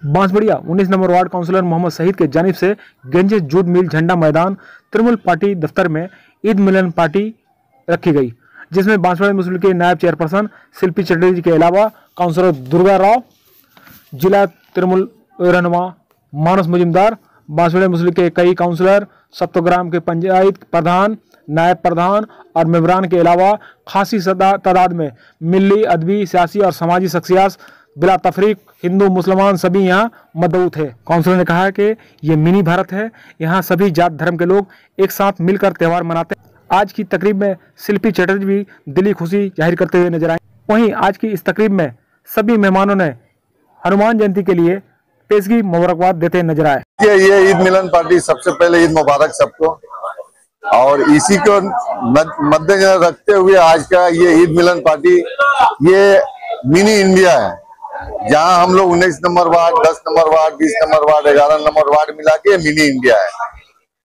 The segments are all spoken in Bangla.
Bansberia 19 number ward councillor Mohammad Shahid के जानिब से गंजे जूट मिल झंडा मैदान तृणमूल पार्टी दफ्तर में ईद मिलन पार्टी रखी गई, जिसमें बांसबेड़िया मुस्लिम के नायब चेयरपर्सन शिल्पी चटर्जी के अलावा काउंसलर दुर्गा राव, जिला तृणमूल रहनुमा मानस मुजुमदार, बांसबेड़िया मुस्लिम के कई काउंसलर, सप्तग्राम के पंचायत प्रधान, नायब प्रधान और मेंबरान के अलावा खासी तादाद में मिली, अदबी, सियासी और समाजी शख्सियत बिला तफरीक हिंदू मुसलमान सभी यहाँ मौजूद थे। काउंसलर ने कहा कि ये मिनी भारत है, यहाँ सभी जात धर्म के लोग एक साथ मिलकर त्यौहार मनाते हैं। आज की तकरीब में शिल्पी चटर्जी भी दिली खुशी जाहिर करते हुए नजर आए। वहीं आज की इस तकरीब में सभी मेहमानों ने हनुमान जयंती के लिए पेशगी मुबारकबाद देते नजर आए। ये ईद मिलन पार्टी सबसे पहले ईद मुबारक सबको, और इसी को मद्देनजर रखते हुए आज का ये ईद मिलन पार्टी ये मिनी इंडिया है, जहां हम लोग 19 number ward, 10 number ward, 20 number ward, 11 number ward मिला के मिनी इंडिया है।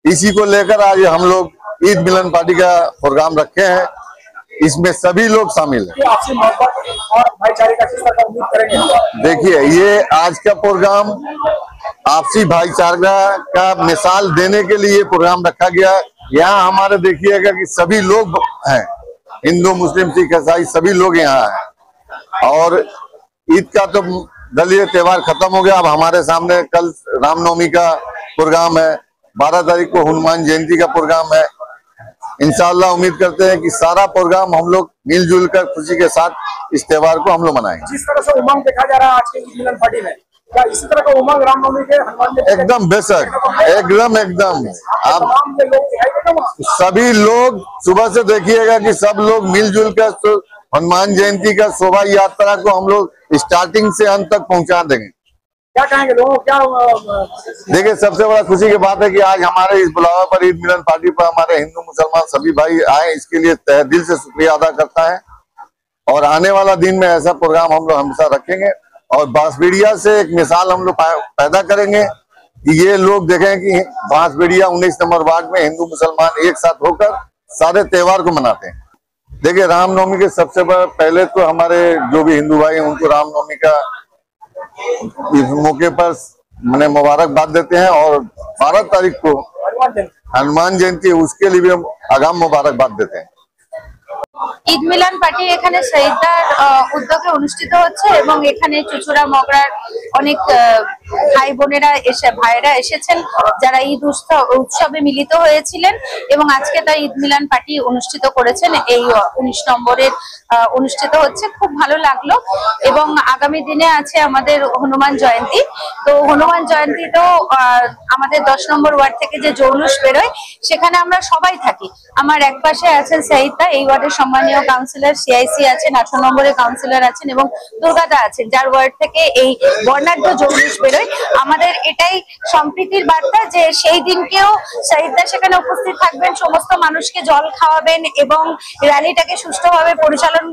इसी को लेकर आज हम लोग ईद मिलन पार्टी का प्रोग्राम रखे हैं, इसमें सभी लोग शामिल हैं। देखिए, ये आज का प्रोग्राम आपसी भाईचारा का मिसाल देने के लिए प्रोग्राम रखा गया। यहाँ हमारे देखिएगा कि सभी लोग हैं, हिंदू मुस्लिम सिख ईसाई सभी लोग यहाँ हैं। और ईद का तो दलीय त्योहार खत्म हो गया, अब हमारे सामने कल रामनवमी का प्रोग्राम है, 12 तारीख को हनुमान जयंती का प्रोग्राम है। इंशाअल्लाह उम्मीद करते हैं कि सारा प्रोग्राम हम लोग मिलजुल कर खुशी के साथ इस त्योहार को हम लोग मनाएंगे। जिस तरह से उमंग देखा जा रहा है आज के ईद मिलन पार्टी में, क्या इसी तरह का उमंग रामनवमी के हनुमान जयंती? एकदम बेशक, एकदम आप सभी लोग सुबह से देखिएगा कि सब लोग मिलजुल कर हनुमान जयंती का शोभा यात्रा को हम लोग स्टार्टिंग से अंत तक पहुंचा देंगे। क्या कहेंगे लोगों को? क्या देखिए, सबसे बड़ा खुशी की बात है कि आज हमारे इस बुलावा पर ईद मिलन पार्टी पर हमारे हिंदू मुसलमान सभी भाई आए, इसके लिए तहे दिल से शुक्रिया अदा करता है। और आने वाला दिन में ऐसा प्रोग्राम हम लोग हमेशा रखेंगे और बांसबेड़िया से एक मिसाल हम लोग पैदा करेंगे कि ये लोग देखें कि बांसबेड़िया 19 नंबर वार्ड में हिंदू मुसलमान एक साथ होकर सारे त्योहार को मनाते हैं। देखिए, रामनवमी के सबसे पहले तो हमारे जो भी हिंदू भाई हैं उनको रामनवमी का इस मौके पर मैंने मुबारकबाद देते हैं, और 12 तारीख को हनुमान जयंती उसके लिए भी हम आगाम मुबारकबाद देते हैं। ঈদ মিলন পার্টি এখানে শহীদদার উদ্যোগে অনুষ্ঠিত হচ্ছে এবং এখানে চুচুড়া মগরার অনেক ভাই বোনেরা ভাইয়েরা এসেছেন যারা ঈদ উৎসবে মিলিত হয়েছিলেন এবং আজকে তার ঈদ মিলন পার্টি অনুষ্ঠিত করেছেন। এই 19 নম্বরের অনুষ্ঠিত হচ্ছে, খুব ভালো লাগলো। এবং আগামী দিনে আছে আমাদের হনুমান জয়ন্তী, তো হনুমান জয়ন্তীতেও আমাদের 10 নম্বর ওয়ার্ড থেকে যে জৌলুস বেরোয় সেখানে আমরা সবাই থাকি। আমার এক পাশে আছেন শহীদদা, এই ওয়ার্ডের সম্মানীয় কাউন্সিলর, সিআইসি আছেন, 18 নম্বরের কাউন্সিলর আছেন এবং দুর্গাদা আছেন, যার ওয়ার্ড থেকে এই বর্ণাঢ্য জৌলুস বেরোয়। আমাদের এটাই সম্প্রীতির বার্তা যে সেই দিনকেও শহীদদা সেখানে উপস্থিত থাকবেন, সমস্ত মানুষকে জল খাওয়াবেন এবং র্যালিটাকে সুষ্ঠুভাবে পরিচালন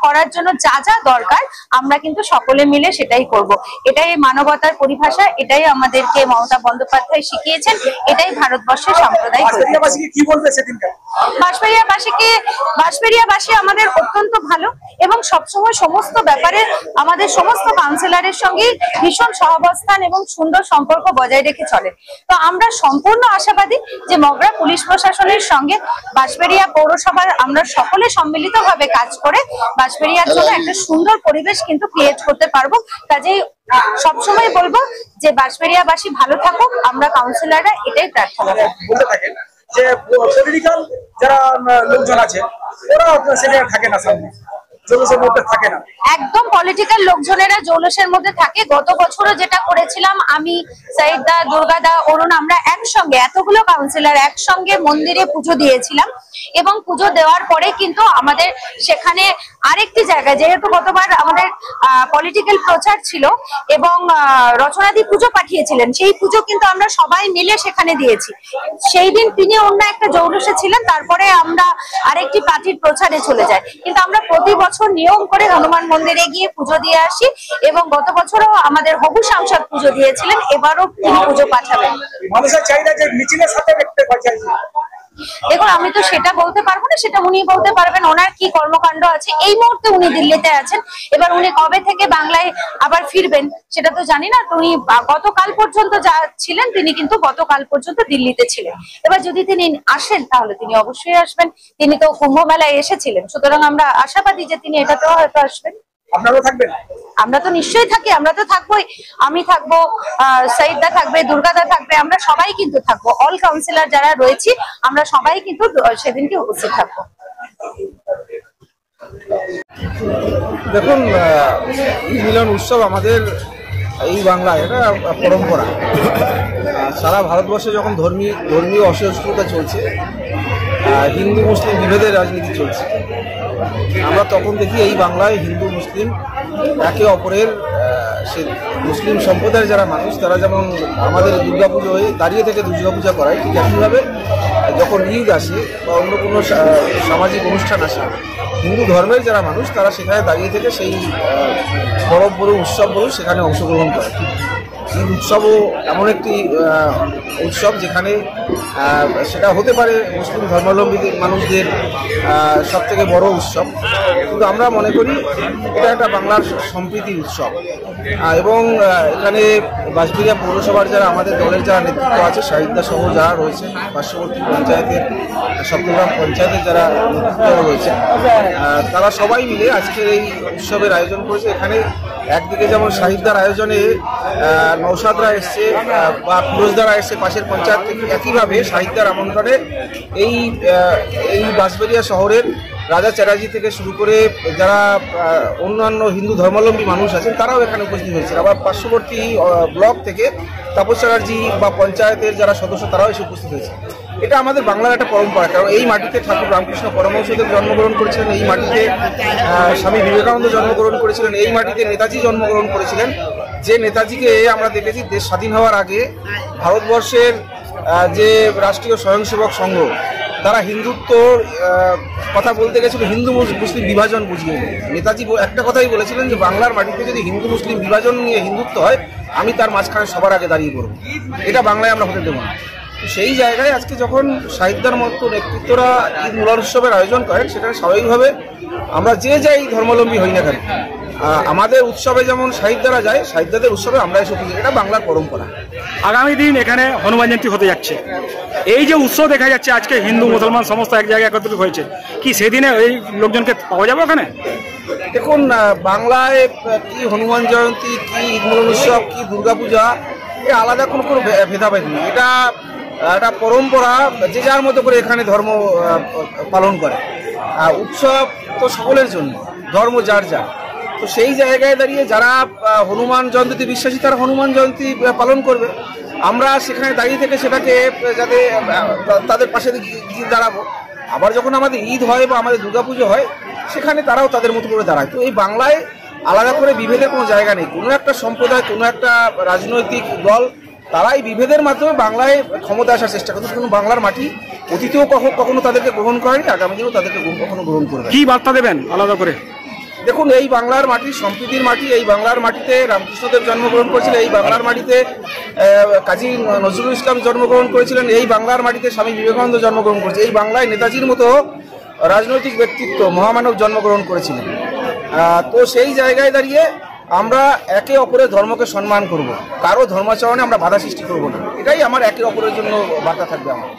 করার জন্য যা যা দরকার আমরা কিন্তু সকলে মিলে সেটাই করব। এটাই মানবতার পরিভাষা, এটাই আমাদেরকে মমতা বন্দ্যোপাধ্যায় শিখিয়েছেন, এটাই ভারতবর্ষের সাম্প্রদায়িক। কি বলবে সেদিনকে? বাঁশবেড়িয়াবাসী আমাদের অত্যন্ত ভালো এবং সবসময় সমস্ত ব্যাপারে আমাদের সমস্ত কাউন্সিলরের সঙ্গে ভীষণ সহাবস্থান এবং সুন্দর সম্পর্ক বজায় রেখে চলে। তো আমরা সম্পূর্ণ আশাবাদী যে মগরা পুলিশ প্রশাসনের সঙ্গে বাঁশবেড়িয়া পৌরসভার আমরা সকলে সম্মিলিতভাবে কাজ করে বাঁশবেড়িয়ার জন্য একটা সুন্দর পরিবেশ কিন্তু ক্রিয়েট করতে পারবো। কাজেই সবসময় বলবো যে বাঁশবেড়িয়াবাসী ভালো থাকুক, আমরা কাউন্সিলররা এটাই প্রার্থনা করি। যে পলিটিক্যাল যারা লোকজন আছে ওরা সেটা থাকে না, সামনে জৌলুসের মধ্যে থাকে না, একদম পলিটিক্যাল লোকজনেরা জৌলুসের মধ্যে থাকে। গত বছরও যেটা করেছিলাম আমি, শহীদদা, দুর্গাদা, অরুণ, আমরা একসঙ্গে এতগুলো কাউন্সিলর একসঙ্গে মন্দিরে পুজো দিয়েছিলাম এবং পুজো দেওয়ার পরে কিন্তু আমাদের সেখানে আরেকটি জায়গায়, যেহেতু গতবার আমাদের পলিটিক্যাল প্রচার ছিল এবং রচনাদি পুজো পাঠিয়েছিলেন, সেই পুজো কিন্তু আমরা সবাই মিলে সেখানে দিয়েছি। সেই দিন তিনি অন্য একটা জৌলুসে ছিলেন, তারপরে আমরা আরেকটি পার্টির প্রচারে চলে যাই। কিন্তু আমরা প্রতি বছর নিয়ম করে হনুমান মন্দিরে গিয়ে পুজো দিয়ে আসি এবং গত বছরও আমাদের হবু সাংসদ পুজো দিয়েছিলেন, এবারও তিনি পুজো পাঠাবেন। মানুষের চাহিদা যে মিছিলের সাথে দেখতে পাচ্ছি দেখুন, আমি তো সেটা বলতে পারবো না, সেটা উনি বলতে পারবেন। ওনার কি কর্মকাণ্ড আছে এই মুহূর্তে, উনি দিল্লিতে আছেন। এবার উনি কবে থেকে বাংলায় আবার ফিরবেন সেটা তো জানি না। তো উনি গতকাল পর্যন্ত যা ছিলেন, তিনি কিন্তু গতকাল পর্যন্ত দিল্লিতে ছিলেন। এবার যদি তিনি আসেন তাহলে তিনি অবশ্যই আসবেন। তিনি তো কুম্ভ মেলায় এসেছিলেন, সুতরাং আমরা আশাবাদী যে তিনি এটাতেও হয়তো আসবেন। আপনারাও থাকবেন? আমরা তো নিশ্চয়ই থাকি, আমরা তো থাকবোই। আমি থাকবো, সঈদদা থাকবে, দুর্গাদা থাকবে, আমরা সবাই কিন্তু থাকবো। অল কাউন্সিলর যারা রয়েছি আমরা সবাই কিন্তু সেদিনকে উপস্থিত থাকবো। দেখুন, ঈদ মিলন উৎসব আমাদের এই বাংলায় এটা পরম্পরা। সারা ভারতবর্ষে যখন ধর্মীয় অসহিষ্ণুতা চলছে, হিন্দু মুসলিম বিভেদের রাজনীতি চলছে, আমরা তখন দেখি এই বাংলায় হিন্দু মুসলিম একে অপরের, সে মুসলিম সম্প্রদায়ের যারা মানুষ তারা যেমন আমাদের দুর্গাপুজোয় দাঁড়িয়ে থেকে দুর্গাপূজা করায়, ঠিক একইভাবে যখন ঈদ আসে বা অন্য কোনো সামাজিক অনুষ্ঠান আসে, হিন্দু ধর্মের যারা মানুষ তারা সেখানে দাঁড়িয়ে থেকে সেই পরব বলুন উৎসব বলুন সেখানে অংশগ্রহণ করে। ঈদ উৎসবও এমন একটি উৎসব যেখানে সেটা হতে পারে মুসলিম ধর্মাবলম্বী মানুষদের সবথেকে বড় উৎসব, কিন্তু আমরা মনে করি এটা একটা বাংলার সম্প্রীতি উৎসব। এবং এখানে বাঁশবেড়িয়া পৌরসভার যারা আমাদের দলের যারা নেতৃত্ব আছে, সাহিত্যা সহ যারা রয়েছে, পার্শ্ববর্তী পঞ্চায়েতের সপ্তগ্রাম পঞ্চায়েতের যারা নেতৃত্ব রয়েছে, তারা সবাই মিলে আজকের এই উৎসবের আয়োজন করেছে। এখানে একদিকে যেমন সাহিত্যর আয়োজনে নৌসাদরা এসছে বা ফিরোজদারা এসছে পাশের পঞ্চায়েত থেকে, একইভাবে সাহিত্যের আমন্ত্রণে এই বাঁশবেড়িয়া শহরের রাজা চ্যাটার্জি থেকে শুরু করে যারা অন্যান্য হিন্দু ধর্মাবলম্বী মানুষ আছেন তারাও এখানে উপস্থিত হয়েছে। আবার পার্শ্ববর্তী ব্লক থেকে তাপস চ্যাটার্জি বা পঞ্চায়েতের যারা সদস্য তারাও এসে উপস্থিত হয়েছে। এটা আমাদের বাংলার একটা পরম্পরা, কারণ এই মাটিতে ঠাকুর রামকৃষ্ণ পরমহংসদেব জন্মগ্রহণ করেছিলেন, এই মাটিতে স্বামী বিবেকানন্দ জন্মগ্রহণ করেছিলেন, এই মাটিতে নেতাজি জন্মগ্রহণ করেছিলেন। যে নেতাজিকে আমরা দেখেছি দেশ স্বাধীন হওয়ার আগে ভারতবর্ষের যে রাষ্ট্রীয় স্বয়ংসেবক সংঘ তারা হিন্দুত্বর কথা বলতে গেছিল হিন্দু মুসলিম বিভাজন বুঝিয়ে। নেতাজি একটা কথাই বলেছিলেন যে বাংলার মাটিতে যদি হিন্দু মুসলিম বিভাজন নিয়ে হিন্দুত্ব হয়, আমি তার মাঝখানে সবার আগে দাঁড়িয়ে পড়ব, এটা বাংলায় আমরা হতে দেব না। সেই জায়গায় আজকে যখন সাহিত্যের মতো নেতৃত্বরা ঈদ মিলন উৎসবের আয়োজন করেন, সেখানে স্বাভাবিকভাবে আমরা যে যাই ধর্মাবলম্বী হই না কেন, আমাদের উৎসবে যেমন সাহিত্যরা যায়, সাহিত্যদের উৎসবে আমরা এসে উপস্থিত, এটা বাংলার পরম্পরা। আগামী দিন এখানে হনুমান জয়ন্তী হতে যাচ্ছে, এই যে উৎসব দেখা যাচ্ছে আজকে হিন্দু মুসলমান সমস্ত এক জায়গায় একত্রিত হয়েছে, কি সেদিনে এই লোকজনকে পাওয়া যাবে ওখানে? দেখুন, বাংলায় কি হনুমান জয়ন্তী, কি ঈদ মিলন উৎসব, কি দুর্গাপূজা, এ আলাদা কোনো ভেদাভেদ নেই। এটা একটা পরম্পরা, যে যার মতো করে এখানে ধর্ম পালন করে। উৎসব তো সকলের জন্য, ধর্ম যার যার। তো সেই জায়গায় দাঁড়িয়ে যারা হনুমান জয়ন্তীতে বিশ্বাসী তারা হনুমান জয়ন্তী পালন করবে। আমরা সেখানে দাঁড়িয়ে থেকে সেটাকে যাতে তাদের পাশে গিয়ে দাঁড়াবো। আবার যখন আমাদের ঈদ হয় বা আমাদের দুর্গাপুজো হয়, সেখানে তারাও তাদের মতো করে দাঁড়ায়। তো এই বাংলায় আলাদা করে বিভেদের কোনো জায়গা নেই। কোনো একটা সম্প্রদায়, কোনো একটা রাজনৈতিক দল, তারাই বিভেদের মাধ্যমে বাংলায় ক্ষমতা আসার চেষ্টা করছে। কিন্তু বাংলার মাটি অতীতেও কখনো তাদেরকে গ্রহণ করেনি, আগামী দিনেও তাদেরকে কখনো গ্রহণ করবে। কি বার্তা দেবেন আলাদা করে? দেখুন, এই বাংলার মাটি সম্প্রীতির মাটি। এই বাংলার মাটিতে রামকৃষ্ণদেব জন্মগ্রহণ করেছিলেন, এই বাংলার মাটিতে কাজী নজরুল ইসলাম জন্মগ্রহণ করেছিলেন, এই বাংলার মাটিতে স্বামী বিবেকানন্দ জন্মগ্রহণ করেছে, এই বাংলায় নেতাজির মতো রাজনৈতিক ব্যক্তিত্ব মহামানব জন্মগ্রহণ করেছিলেন। তো সেই জায়গায় দাঁড়িয়ে আমরা একে অপরের ধর্মকে সম্মান করব, কারো ধর্মাচরণে আমরা বাধা সৃষ্টি করব না। এটাই আমার একে অপরের জন্য বার্তা থাকবে আমার।